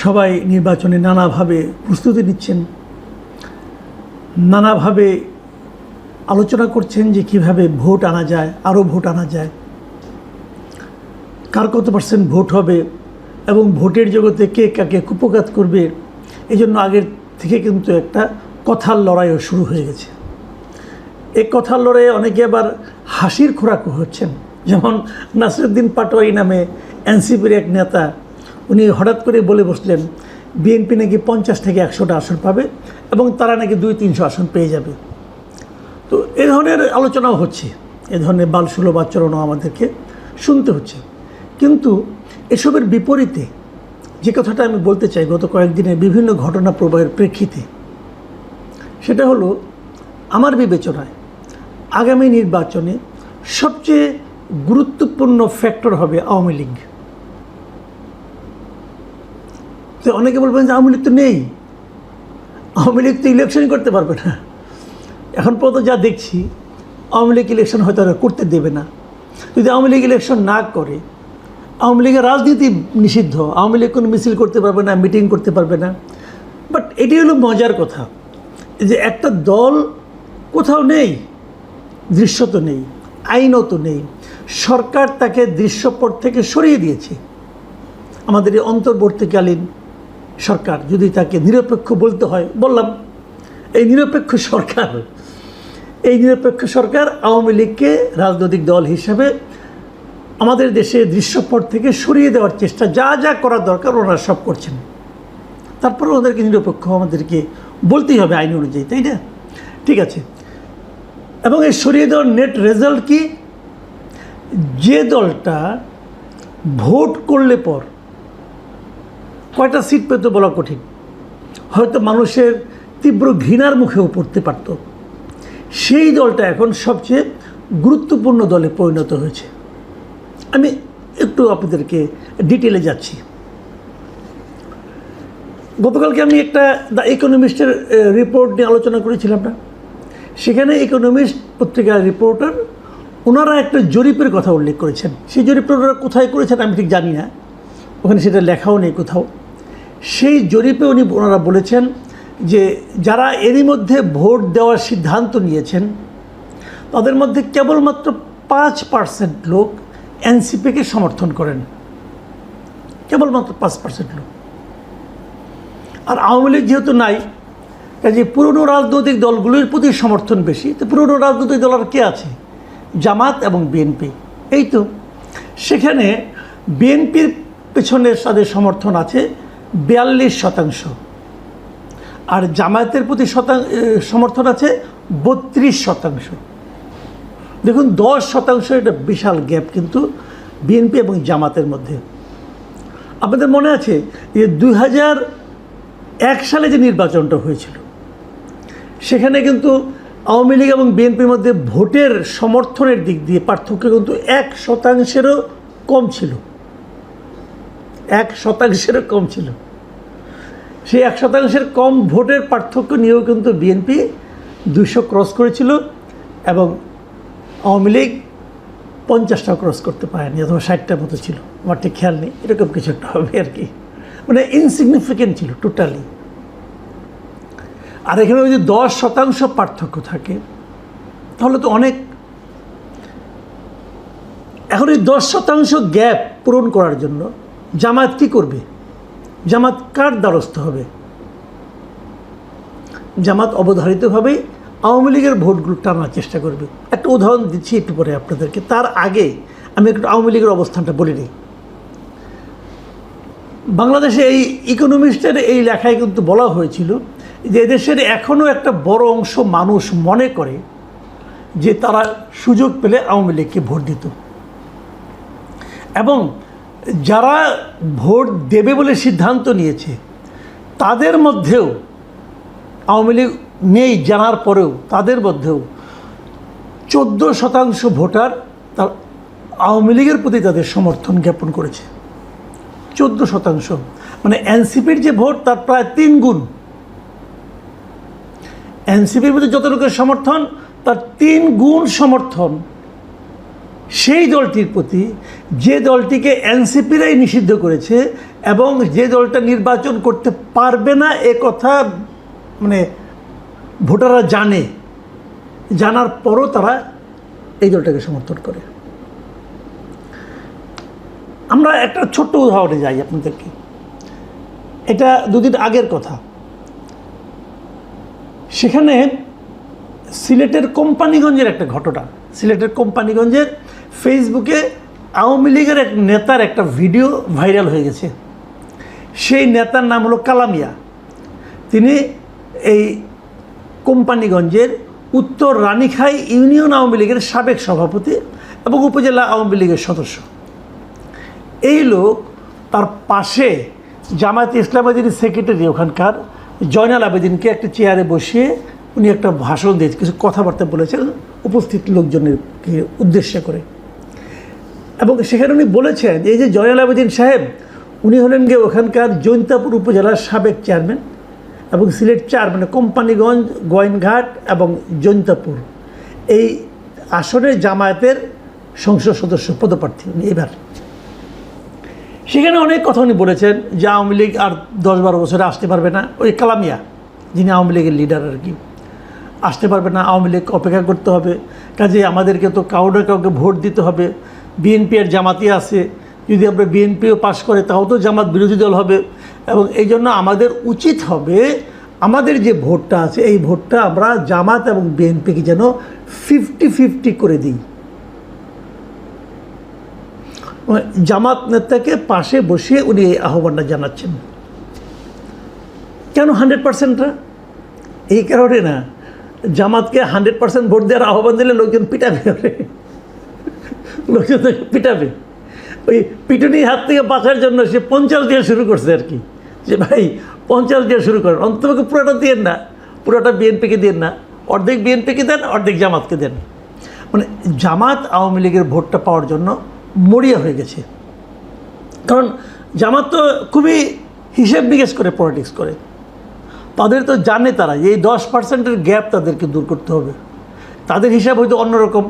সবাই নির্বাচনে নানাভাবে প্রস্তুতি নিচ্ছেন, নানাভাবে আলোচনা করছেন যে কিভাবে ভোট আনা যায়, আরও ভোট আনা যায়, কার কত পার্সেন্ট ভোট হবে এবং ভোটের জগতে কে কাকে কুপঘাত করবে। এই জন্য আগের থেকে কিন্তু একটা কথার লড়াইও শুরু হয়ে গেছে। এই কথার লড়াইয়ে অনেকে আবার হাসির খোরাকও হচ্ছেন। যেমন নাসিরুদ্দিন পাটোয়ারি নামে এনসিপির এক নেতা, উনি হঠাৎ করে বলে বসলেন বিএনপি নাকি 50 থেকে 100টা আসন পাবে এবং তারা নাকি 200-300 আসন পেয়ে যাবে। তো এ ধরনের আলোচনাও হচ্ছে, এ ধরনের বালসুলভ আচরণও আমাদেরকে শুনতে হচ্ছে। কিন্তু এসবের বিপরীতে যে কথাটা আমি বলতে চাই গত কয়েকদিনের বিভিন্ন ঘটনা প্রবাহের প্রেক্ষিতে, সেটা হলো আমার বিবেচনায় আগামী নির্বাচনে সবচেয়ে গুরুত্বপূর্ণ ফ্যাক্টর হবে আওয়ামী লীগ। তো অনেকে বলবেন যে আওয়ামী লীগ তো নেই, আওয়ামী লীগ তো ইলেকশনই করতে পারবে না। এখন পর্যন্ত যা দেখছি আওয়ামী লীগ ইলেকশন হয়তো আর করতে দেবে না। যদি আওয়ামী লীগ ইলেকশন না করে, আওয়ামী লীগের রাজনীতি নিষিদ্ধ, আওয়ামী লীগ কোনো মিছিল করতে পারবে না, মিটিং করতে পারবে না। বাট এটি হলো মজার কথা যে একটা দল কোথাও নেই, দৃশ্যত নেই, আইনত নেই, সরকার তাকে দৃশ্যপট থেকে সরিয়ে দিয়েছে। আমাদের এই অন্তর্বর্তীকালীন সরকার, যদি তাকে নিরপেক্ষ বলতে হয়, বললাম এই নিরপেক্ষ সরকার আওয়ামী লীগকে রাজনৈতিক দল হিসেবে আমাদের দেশে দৃশ্যপট থেকে সরিয়ে দেওয়ার চেষ্টা যা যা করা দরকার ওনারা সব করছেন। তারপরে ওদেরকে নিরপেক্ষ আমাদেরকে বলতেই হবে আইন অনুযায়ী, তাই না? ঠিক আছে। এবং এই সরিয়ে দেওয়ার নেট রেজাল্ট কি? যে দলটা ভোট করলে পর কয়টা সিট পেত বলা কঠিন, হয়তো মানুষের তীব্র ঘৃণার মুখেও পড়তে পারত, সেই দলটা এখন সবচেয়ে গুরুত্বপূর্ণ দলে পরিণত হয়েছে। আমি একটু আপনাদেরকে ডিটেলে যাচ্ছি। গতকালকে আমি একটা দ্য ইকোনমিস্টের রিপোর্ট নিয়ে আলোচনা করেছিলাম না, সেখানে ইকোনমিস্ট পত্রিকার রিপোর্টার ওনারা একটা জরিপের কথা উল্লেখ করেছেন। সেই জরিপটা ওনারা কোথায় করেছেন আমি ঠিক জানি না, ওখানে সেটা লেখাও নেই কোথাও। সেই জরিপে ওনারা বলেছেন যে যারা এরই মধ্যে ভোট দেওয়ার সিদ্ধান্ত নিয়েছেন তাদের মধ্যে কেবলমাত্র 5% লোক এনসিপিকে সমর্থন করেন, কেবলমাত্র 5% লোক। আর আওয়ামী লীগ যেহেতু নাই, কাজে পুরনো রাজনৈতিক দলগুলোর প্রতি সমর্থন বেশি। তো পুরনো রাজনৈতিক দল আর কে আছে? জামাত এবং বিএনপি, এই তো। সেখানে বিএনপির পেছনে তাদের সমর্থন আছে 42%, আর জামায়াতের প্রতি সমর্থন আছে 32%। দেখুন 10% এটা বিশাল গ্যাপ কিন্তু বিএনপি এবং জামাতের মধ্যে। আপনাদের মনে আছে যে 2001 সালে যে নির্বাচনটা হয়েছিল, সেখানে কিন্তু আওয়ামী লীগ এবং বিএনপির মধ্যে ভোটের সমর্থনের দিক দিয়ে পার্থক্য কিন্তু 1%-এরও কম ছিল, 1%-এরও কম ছিল। সেই 1%-এর কম ভোটের পার্থক্য নিয়েও কিন্তু বিএনপি 200 ক্রস করেছিল এবং আওয়ামী লীগ 50টা ক্রস করতে পারেনি, অথবা 60টার মতো ছিল, আমার ঠিক খেয়াল নেই, এরকম কিছু একটা হবে আর কি। মানে ইনসিগনিফিকেন্ট ছিল টোটালি। আর এখানে যদি 10% পার্থক্য থাকে তাহলে তো অনেক। এখন এই 10% গ্যাপ পূরণ করার জন্য জামায়াত কী করবে? জামাত কার দ্বারস্থ হবে? জামাত অবধারিতভাবেই আওয়ামী লীগের ভোটগুলো টানার চেষ্টা করবে। একটা উদাহরণ দিচ্ছি একটু পরে আপনাদেরকে, তার আগে আমি একটু আওয়ামী লীগের অবস্থানটা বলে নিই। বাংলাদেশে এই ইকোনমিস্টের এই লেখায় কিন্তু বলা হয়েছিল যে এদেশের এখনও একটা বড় অংশ মানুষ মনে করে যে তারা সুযোগ পেলে আওয়ামী লীগকে ভোট দিত, এবং যারা ভোট দেবে বলে সিদ্ধান্ত নিয়েছে তাদের মধ্যেও আওয়ামী লীগ নেই জানার পরেও তাদের মধ্যেও 14% ভোটার তার আওয়ামী লীগের প্রতি তাদের সমর্থন জ্ঞাপন করেছে। 14%, মানে এনসিপির যে ভোট তার প্রায় 3 গুণ। এনসিপির মধ্যে যত লোকের সমর্থন তার 3 গুণ সমর্থন সেই দলটির প্রতি, যে দলটিকে এনসিপিরাই নিষিদ্ধ করেছে, এবং যে দলটা নির্বাচন করতে পারবে না এ কথা মানে ভোটাররা জানে, জানার পরও তারা এই দলটাকে সমর্থন করে। আমরা একটা ছোট্ট উদাহরণে যাই আপনাদেরকে, এটা দুদিন আগের কথা। সেখানে সিলেটের কোম্পানিগঞ্জের একটা ঘটনা, সিলেটের কোম্পানিগঞ্জের ফেসবুকে আওয়ামী লীগের এক নেতার একটা ভিডিও ভাইরাল হয়ে গেছে। সেই নেতার নাম হলো কালামিয়া। তিনি এই কোম্পানিগঞ্জের উত্তর রানীখাই ইউনিয়ন আওয়ামী লীগের সাবেক সভাপতি এবং উপজেলা আওয়ামী লীগের সদস্য। এই লোক তার পাশে জামায়াতে ইসলামের যিনি সেক্রেটারি ওখানকার জয়নাল আবেদিনকে একটা চেয়ারে বসিয়ে উনি একটা ভাষণ দিয়ে কিছু কথাবার্তা বলেছেন উপস্থিত লোকজনেরকে উদ্দেশ্য করে। এবং সেখানে উনি বলেছেন এই যে জয়নাল আবেদিন সাহেব, উনি হলেন গিয়ে ওখানকার জৈন্তাপুর উপজেলার সাবেক চেয়ারম্যান এবং সিলেট 4 মানে কোম্পানিগঞ্জ, গোয়াইনঘাট এবং জৈন্তাপুর এই আসনে জামায়াতের সংসদ সদস্য পদপ্রার্থী উনি এবার। সেখানে অনেক কথা উনি বলেছেন যে আওয়ামী লীগ আর 10-12 বছরে আসতে পারবে না। ওই কালামিয়া যিনি আওয়ামী লীগের লিডার আর কি, আসতে পারবে না, আওয়ামী লীগ অপেক্ষা করতে হবে, কাজে আমাদেরকে তো কাউকে কাউকে ভোট দিতে হবে। বিএনপি আর জামাতি আছে, যদি আমরা বিএনপিও পাশ করে তাও তো জামাত বিরোধী দল হবে, এবং এই জন্য আমাদের উচিত হবে আমাদের যে ভোটটা আছে এই ভোটটা আমরা জামাত এবং বিএনপিকে যেন 50-50 করে দিই। জামাত নেতাকে পাশে বসিয়ে উনি এই আহ্বানটা জানাচ্ছেন। কেন 100%টা? এই কারণে না, জামাতকে 100% ভোট দেওয়ার আহ্বান দিলে লোকজন পিটাবে, লোকজন পিটাবে। ওই পিটুনির হাত থেকে বাঁচার জন্য সে 50 দিয়ে শুরু করছে আর কি, যে ভাই 50 দিয়ে শুরু করেন, অন্তত পুরোটা দিয়ে না, পুরোটা বিএনপিকে দেন না, অর্ধেক বিএনপিকে দেন, অর্ধেক জামাতকে দেন। মানে জামাত আওয়ামী লীগের ভোটটা পাওয়ার জন্য মরিয়া হয়ে গেছে। কারণ জামাত তো খুবই হিসেব নিকেশ করে পলিটিক্স করে, তাদের তো জানে তারা এই 10%-এর গ্যাপ তাদেরকে দূর করতে হবে। তাদের হিসাব হয়তো অন্যরকম,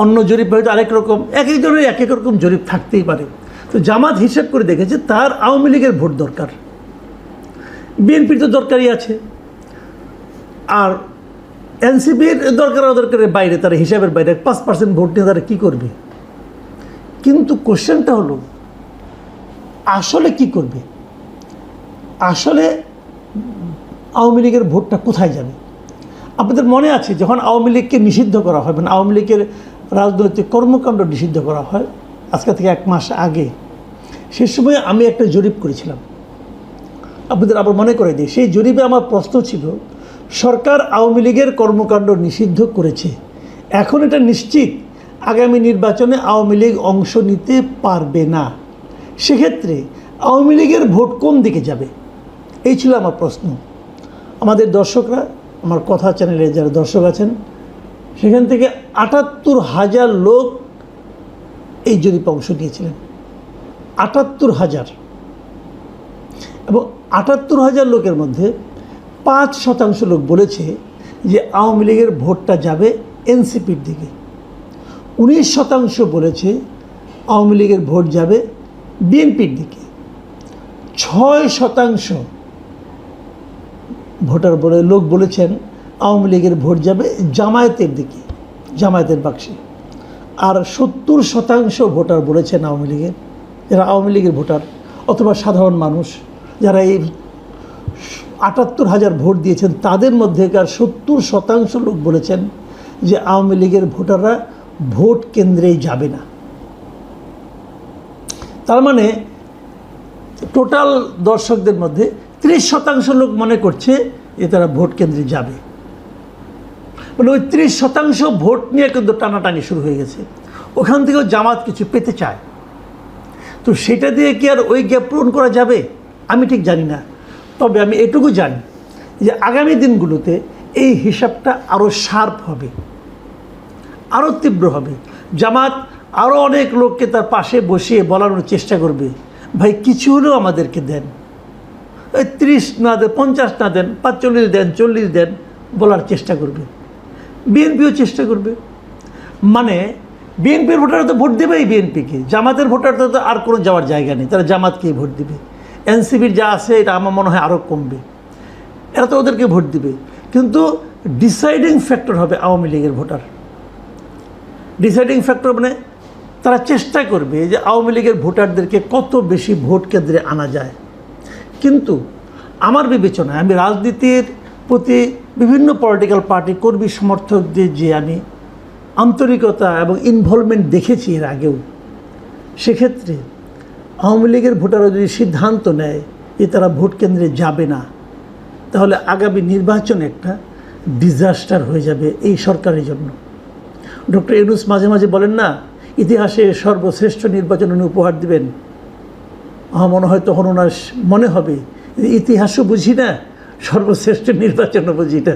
অন্য জরিপ হয়তো আরেক রকম, এক একজনের এক এক রকম জরিপ থাকতেই পারে। তো জামাত হিসাব করে দেখেছে তার আওয়ামী লীগের ভোট দরকার, বিএনপির তো দরকারই আছে, আর এনসিপির দরকারের বাইরে, তারা হিসাবের বাইরে 5% ভোট নিয়ে তারা কী করবে। কিন্তু কোশ্চেনটা হলো আসলে কি করবে, আসলে আওয়ামী লীগের ভোটটা কোথায় যাবে। আপনাদের মনে আছে যখন আওয়ামী লীগকে নিষিদ্ধ করা হয়, মানে আওয়ামী লীগের রাজনৈতিক কর্মকাণ্ড নিষিদ্ধ করা হয় আজকে থেকে 1 মাস আগে, সে সময় আমি একটা জরিপ করেছিলাম, আপনাদের আবার মনে করে দিই। সেই জরিপে আমার প্রশ্ন ছিল, সরকার আওয়ামী লীগের কর্মকাণ্ড নিষিদ্ধ করেছে, এখন এটা নিশ্চিত আগামী নির্বাচনে আওয়ামী লীগ অংশ নিতে পারবে না, সেক্ষেত্রে আওয়ামী লীগের ভোট কোন দিকে যাবে, এই ছিল আমার প্রশ্ন। আমাদের দর্শকরা, আমার কথা চ্যানেলে যারা দর্শক আছেন, সেখান থেকে ৭৮,০০০ লোক এই জরিপে অংশ নিয়েছিলেন, ৭৮,০০০। এবং ৭৮,০০০ লোকের মধ্যে ৫% লোক বলেছে যে আওয়ামী লীগের ভোটটা যাবে এনসিপির দিকে, ১৯% বলেছে আওয়ামী লীগের ভোট যাবে বিএনপির দিকে, ৬% ভোটার লোক বলেছেন আওয়ামী লীগের ভোট যাবে জামায়াতের দিকে, জামায়াতের বাক্সে, আর ৭০% ভোটার বলেছেন আওয়ামী লীগের, যারা আওয়ামী লীগের ভোটার অথবা সাধারণ মানুষ যারা এই ৭৮,০০০ ভোট দিয়েছেন, তাদের মধ্যেকার ৭০% লোক বলেছেন যে আওয়ামী লীগের ভোটাররা ভোট কেন্দ্রেই যাবে না। তার মানে টোটাল দর্শকদের মধ্যে ৩০% লোক মনে করছে যে তারা ভোট কেন্দ্রে যাবে। মানে ওই ৩০% ভোট নিয়ে কিন্তু টানাটানি শুরু হয়ে গেছে। ওখান থেকেও জামাত কিছু পেতে চায়, তো সেটা দিয়ে কি আর ওই গ্যাপ পূরণ করা যাবে আমি ঠিক জানি না। তবে আমি এটুকু জানি যে আগামী দিনগুলোতে এই হিসাবটা আরও শার্প হবে, আরও তীব্র হবে। জামাত আরও অনেক লোককে তার পাশে বসিয়ে বলানোর চেষ্টা করবে, ভাই কিছু হলেও আমাদেরকে দেন, ওই 30 না দেন, 50 না দেন, 45 দেন, 40 দেন, বলার চেষ্টা করবে। বিএনপিও চেষ্টা করবে। মানে বিএনপির ভোটাররা তো ভোট দেবেই বিএনপিকে, জামাতের ভোটারদের তো আর কোনো যাওয়ার জায়গা নেই, তারা জামাতকেই ভোট দিবে। এনসিপির যা আছে এটা আমার মনে হয় আরও কমবে, এরা তো ওদেরকে ভোট দিবে। কিন্তু ডিসাইডিং ফ্যাক্টর হবে আওয়ামী লীগের ভোটার। ডিসাইডিং ফ্যাক্টর মানে তারা চেষ্টা করবে যে আওয়ামী লীগের ভোটারদেরকে কত বেশি ভোট কেন্দ্রে আনা যায়। কিন্তু আমার বিবেচনায়, আমি রাজনীতির প্রতি বিভিন্ন পলিটিক্যাল পার্টি কর্মী সমর্থকদের যে আমি আন্তরিকতা এবং ইনভলভমেন্ট দেখেছি এর আগেও, সেক্ষেত্রে আওয়ামী লীগের ভোটাররা যদি সিদ্ধান্ত নেয় যে তারা ভোট কেন্দ্রে যাবে না, তাহলে আগামী নির্বাচন একটা ডিজাস্টার হয়ে যাবে এই সরকারের জন্য। ডক্টর ইউনূস মাঝে মাঝে বলেন না, ইতিহাসে সর্বশ্রেষ্ঠ নির্বাচন উনি উপহার দিবেন। আমার মনে হয় তখন ওনার মনে হবে ইতিহাসও বুঝি না, সর্বশ্রেষ্ঠ নির্বাচনও বুঝি না।